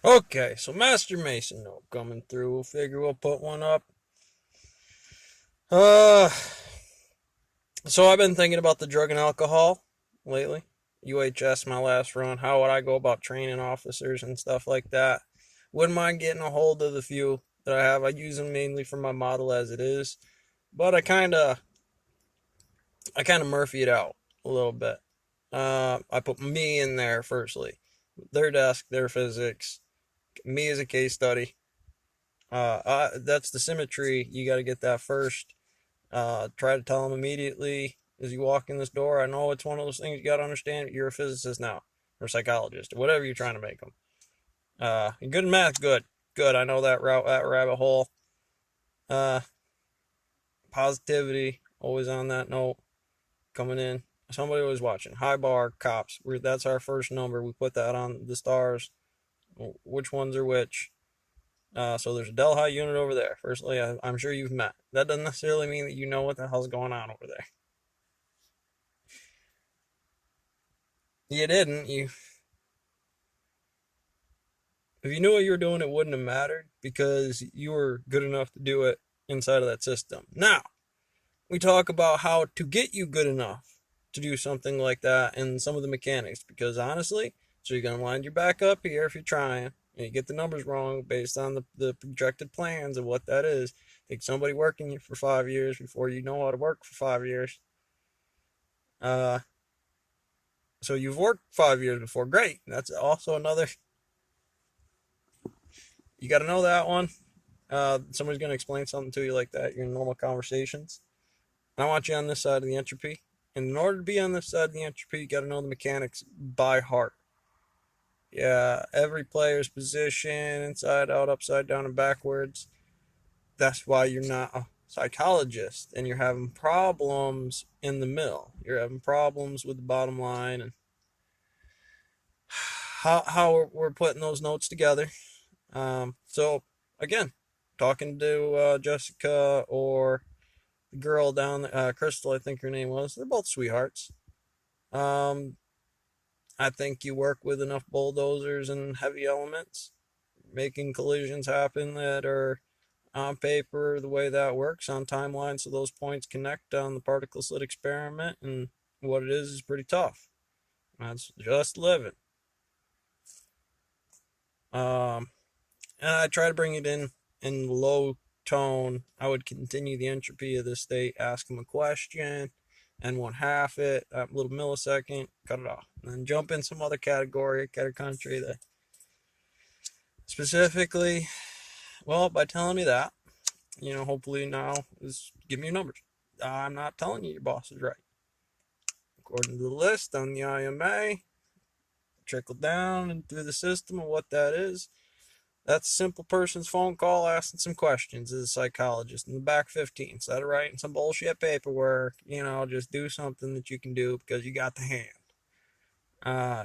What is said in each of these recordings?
Okay, so Master Mason note coming through. We'll figure we'll put one up. Uh, so I've been thinking about the drug and alcohol lately. UHS, my last run. How would I go about training officers and stuff like that? Wouldn't mind getting a hold of the few that I have. I use them mainly for my model as it is, but I kind of Murphy it out a little bit. I put me in there firstly, their desk, their physics, me as a case study. That's the symmetry. You got to get that first. Try to tell them immediately as you walk in this door. I know it's one of those things you got to understand. You're a physicist now, or a psychologist, or whatever you're trying to make them. Good in math, good, good. I know that route, that rabbit hole. Uh, Positivity, always on that note. Coming in, somebody was watching. High bar, cops. That's our first number. We put that on the stars. Which ones are which? So there's a Delhi unit over there. Firstly, I'm sure you've met. That doesn't necessarily mean that you know what the hell's going on over there. You didn't. If you knew what you were doing, it wouldn't have mattered because you were good enough to do it inside of that system. Now we talk about how to get you good enough to do something like that and some of the mechanics. Because honestly, so you're gonna wind your back up here if you're trying, and you get the numbers wrong based on the projected plans of what that is. Take somebody working you for 5 years before you know how to work for 5 years. Uh, so you've worked 5 years before. Great. That's also another. You got to know that one. Somebody's going to explain something to you like that in normal conversations. And I want you on this side of the entropy. And in order to be on this side of the entropy, you got to know the mechanics by heart. Yeah, every player's position, inside out, upside down, and backwards. That's why you're not a psychologist and you're having problems in the middle. You're having problems with the bottom line and how we're putting those notes together. So again, talking to Jessica or the girl down Crystal, I think her name was. They're both sweethearts. Um, I think you work with enough bulldozers and heavy elements, making collisions happen that are on paper the way that works on timeline, so those points connect on the particle slit experiment, and what it is pretty tough. That's just living. Um, and I try to bring it in low tone. I would continue the entropy of the state, ask them a question, and one half it, a little millisecond, cut it off, and then jump in some other category, country that specifically, well, by telling me that, hopefully now is give me your numbers. I'm not telling you your boss is right. According to the list on the IMA, trickle down and through the system of what that is. That's a simple person's phone call asking some questions as a psychologist in the back 15. Instead of writing some bullshit paperwork, just do something that you can do because you got the hand.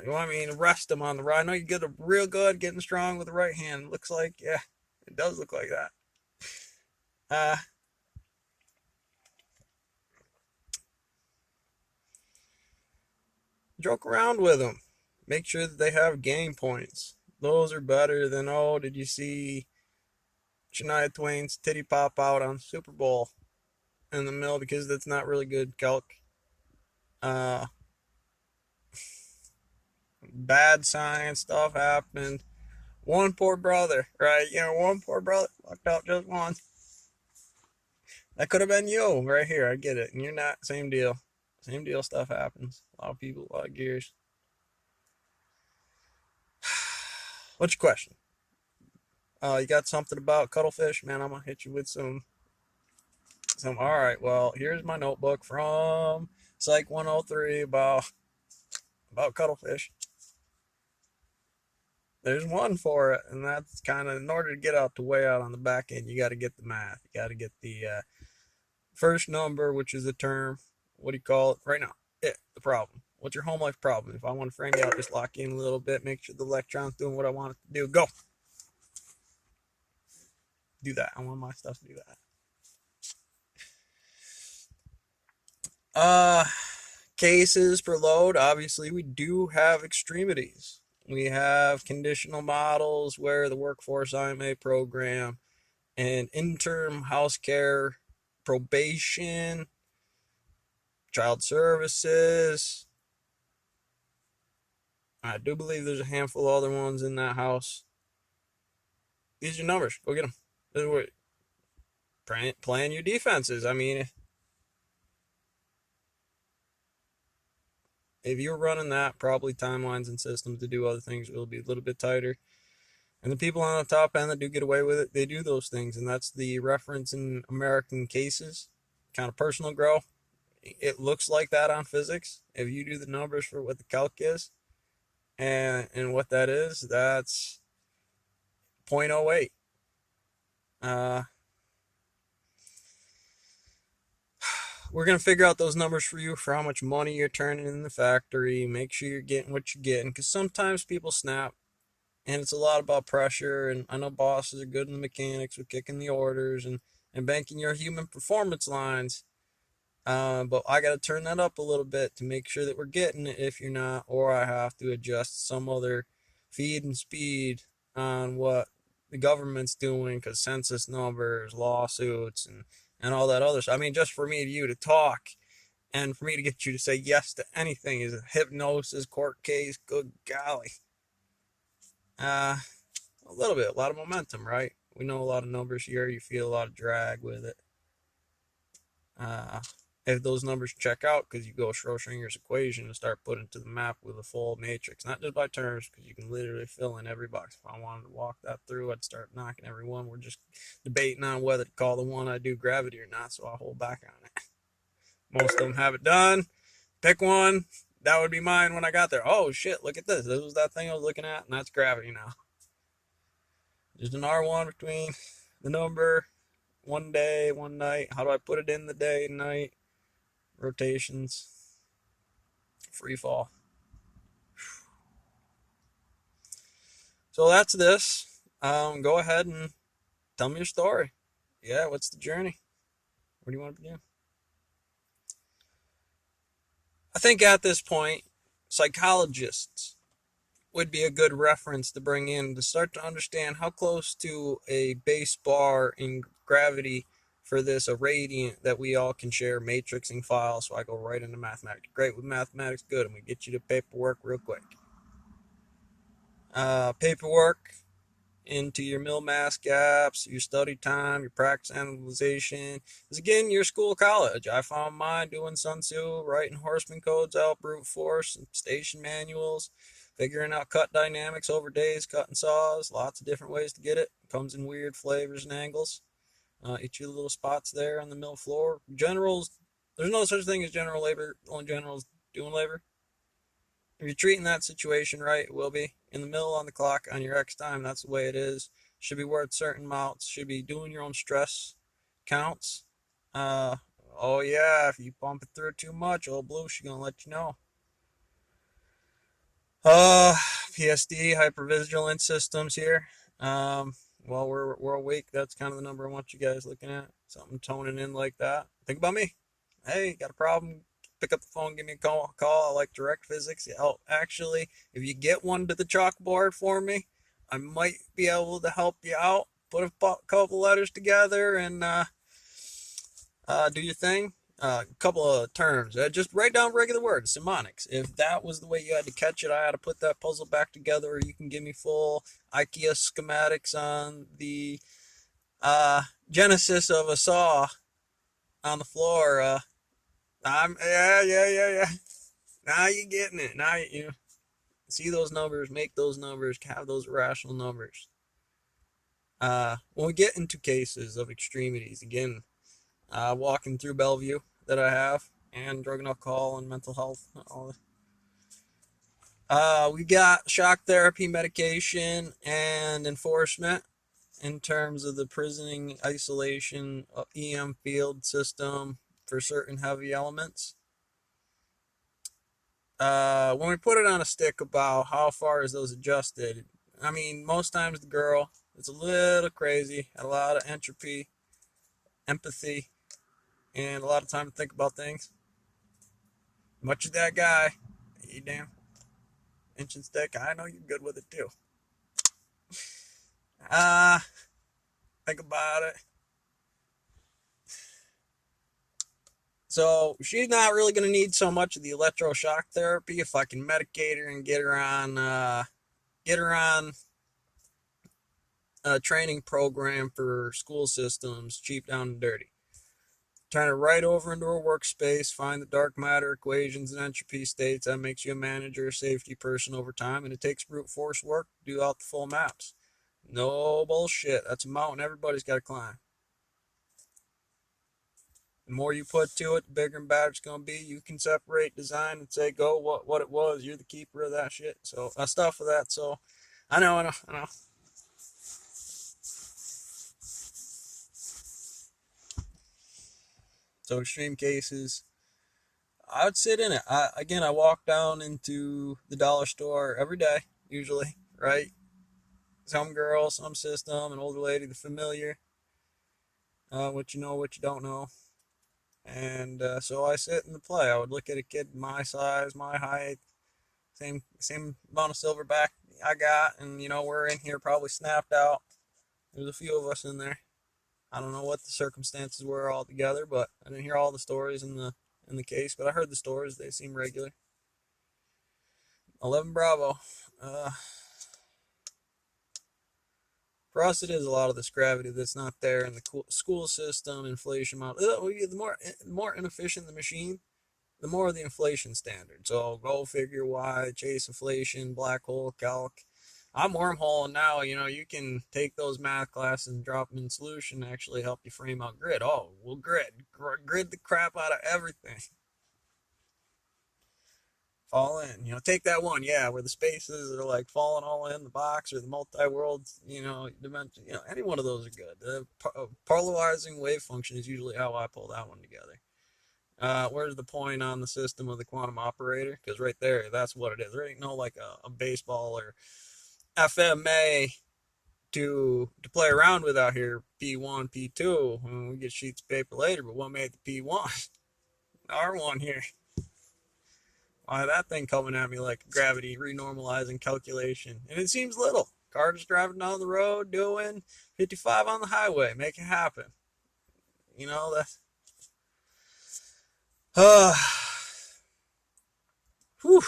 You want me to rest them on the right? I know you get a real good getting strong with the right hand. Looks like, yeah, it does look like that. Uh, Joke around with them. Make sure that they have game points. Those are better than, oh, did you see Shania Twain's titty pop out on Super Bowl in the middle? Because that's not really good calc. Uh, Bad science stuff happened. One poor brother, right? One poor brother fucked out just once. That could have been you right here. I get it. And you're not. Same deal. Same deal. Stuff happens. A lot of people, a lot of gears. What's your question? You got something about cuttlefish? Man, I'm going to hit you with some. All right. Well, here's my notebook from Psych 103 about cuttlefish. There's one for it, and that's kind of in order to get out the way out on the back end, you got to get the math. You got to get the first number, which is the term. What do you call it right now? The problem. What's your home life problem? If I want to frame you out, just lock in a little bit, make sure the electron's doing what I want it to do. Go. Do that. I want my stuff to do that. Uh, Cases per load. Obviously, we do have extremities. We have conditional models where the workforce IMA program and interim house care, probation, child services. I do believe there's a handful of other ones in that house. These are numbers. Go get them. This is what, plan your defenses. I mean, if you're running that, probably timelines and systems to do other things will be a little bit tighter. And the people on the top end that do get away with it, they do those things. And that's the reference in American cases, kind of personal growth. It looks like that on physics. If you do the numbers for what the calc is and what that is, that's 0.08. Uh, we're going to figure out those numbers for you for how much money you're turning in the factory. Make sure you're getting what you're getting, because sometimes people snap and it's a lot about pressure. And I know bosses are good in the mechanics with kicking the orders and banking your human performance lines. But I got to turn that up a little bit to make sure that we're getting it if you're not, or I have to adjust some other feed and speed on what the government's doing because census numbers, lawsuits, and all that other stuff. I mean, just for me and you to talk and for me to get you to say yes to anything is a hypnosis court case. Good golly. Uh, a little bit, a lot of momentum, right? We know a lot of numbers here. You feel a lot of drag with it. Uh, if those numbers check out, because you go Schrodinger's equation and start putting to the map with a full matrix, not just by terms, because you can literally fill in every box. If I wanted to walk that through, I'd start knocking every one. We're just debating on whether to call the one I do gravity or not, so I'll hold back on it. Most of them have it done. Pick one. That would be mine when I got there. Oh shit, look at this. This was that thing I was looking at, and that's gravity now. Just an R1 between the number, one day, one night. How do I put it in the day and night? Rotations, free fall. So that's this. Go ahead and tell me your story. Yeah, what's the journey? What do you want to begin? I think at this point, psychologists would be a good reference to bring in to start to understand how close to a base bar in gravity for this a radiant that we all can share matrixing files. So I go right into mathematics. Great with mathematics, good, and we get you to paperwork real quick. Paperwork into your mill mass gaps, your study time, your practice analyzation. Is again your school college. I found mine doing Sun Tzu, writing horseman codes out, brute force, station manuals, figuring out cut dynamics over days, cutting saws, lots of different ways to get it. Comes in weird flavors and angles. Each of the little spots there on the mill floor. Generals, there's no such thing as general labor, only generals doing labor. If you're treating that situation right, it will be. In the middle on the clock on your X time, that's the way it is. Should be worth certain amounts. Should be doing your own stress counts. Uh, oh yeah, if you bump it through too much, old blue, she's gonna let you know. Uh, PSD, hypervigilance systems here. While we're awake, that's kind of the number I want you guys looking at. Something toning in like that. Think about me. Hey, got a problem? Pick up the phone, give me a call. I like direct physics. Oh, actually, if you get one to the chalkboard for me, I might be able to help you out. Put a couple letters together and do your thing. A couple of terms. Just write down regular words, mnemonics. If that was the way you had to catch it, I had to put that puzzle back together. Or you can give me full IKEA schematics on the genesis of a saw on the floor. Yeah. Now you're getting it. Now you see those numbers, make those numbers, have those rational numbers. When we get into cases of extremities, again, walking through Bellevue that I have, and drug and alcohol and mental health, all we got shock therapy, medication, and enforcement in terms of the prisoning isolation EM field system for certain heavy elements. When we put it on a stick about how far is those adjusted, I mean, most times the girl is a little crazy, had a lot of entropy, empathy, and a lot of time to think about things. Much as that guy, you damn. Inch and stick, I know you're good with it too. Uh, think about it. So she's not really going to need so much of the electroshock therapy if I can medicate her and get her on a training program for school systems, cheap, down, and dirty. Turn it right over into a workspace, find the dark matter equations and entropy states. That makes you a manager, a safety person over time, and it takes brute force work to do out the full maps. No bullshit. That's a mountain everybody's got to climb. The more you put to it, the bigger and badder it's going to be. You can separate design and say, go what it was. You're the keeper of that shit. So I stuff with that. So I know. So extreme cases, I would sit in it. I walk down into the dollar store every day, usually, right? Some girl, some system, an older lady, the familiar, what you know, what you don't know. And so I sit in the play. I would look at a kid my size, my height, same amount of silverback I got, and we're in here probably snapped out. There's a few of us in there. I don't know what the circumstances were altogether, but I didn't hear all the stories in the case, but I heard the stories. They seem regular. 11 Bravo. Uh, for us, it is a lot of this gravity that's not there in the school system, inflation model. The more inefficient the machine, the more the inflation standard. So go figure why chase inflation, black hole calc. I'm wormholing now. You can take those math classes and drop them in solution and actually help you frame out grid. Oh, well, grid the crap out of everything. Fall in. Take that one, yeah, where the spaces are like falling all in the box, or the multi-world, dimension. Any one of those are good. The polarizing wave function is usually how I pull that one together. Where's the point on the system of the quantum operator? Because right there, that's what it is. There ain't no like a baseball or FMA to play around with out here. P1, P2. We get sheets of paper later, but what made the P1? R1 here. Why that thing coming at me like gravity renormalizing calculation? And it seems little. Car just driving down the road doing 55 on the highway. Make it happen. That's. Uh, whew.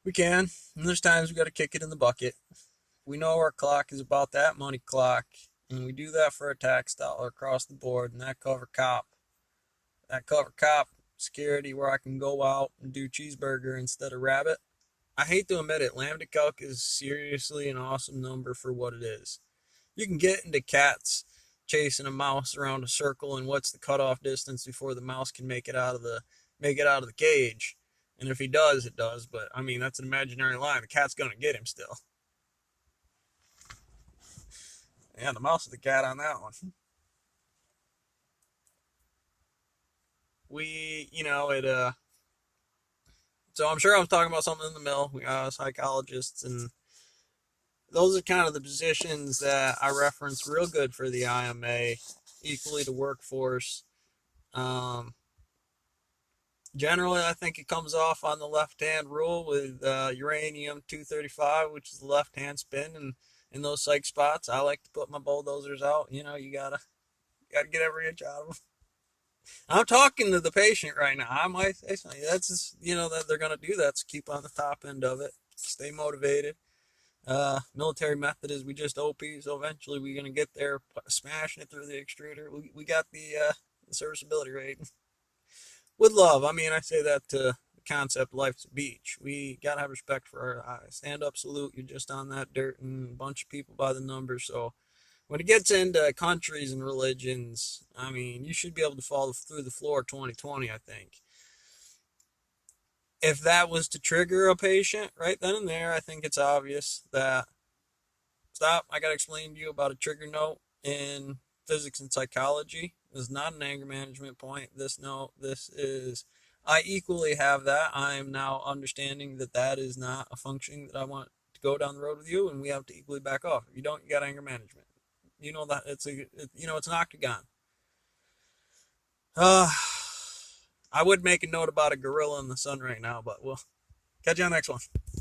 We can. And there's times we got to kick it in the bucket. We know our clock is about that money clock. And we do that for a tax dollar across the board. And that cover cop. That cover cop security where I can go out and do cheeseburger instead of rabbit. I hate to admit it, lambda calc is seriously an awesome number for what it is. You can get into cats chasing a mouse around a circle, and what's the cutoff distance before the mouse can make it out of the cage. And if he does, it does. But I mean, that's an imaginary line. The cat's gonna get him still. Yeah, the mouse is the cat on that one. It. So I'm sure I was talking about something in the middle. We are psychologists, and those are kind of the positions that I reference real good for the IMA, equally to workforce. Um, Generally, I think it comes off on the left-hand rule with uranium 235, which is the left-hand spin, and in those psych spots, I like to put my bulldozers out. You gotta get every inch out of them. I'm talking to the patient right now. I might say something. That's just, that they're gonna do that to keep on the top end of it, stay motivated. Military method is we just OP, so eventually we're gonna get there, smashing it through the extruder. We got the serviceability rate with love. I mean, I say that to the concept life's a beach. We gotta have respect for our eyes. Stand up, salute. You're just on that dirt, and a bunch of people by the numbers. So when it gets into countries and religions, I mean, you should be able to fall through the floor 2020. I think if that was to trigger a patient right then and there, I think it's obvious that stop. I got to explain to you about a trigger note in physics and psychology. This is not an anger management point. This note, this is, I equally have that. I am now understanding that that is not a function that I want to go down the road with you, and we have to equally back off. If you don't, you got anger management. You know that it's an octagon. Uh, I would make a note about a gorilla in the sun right now, but we'll catch you on the next one.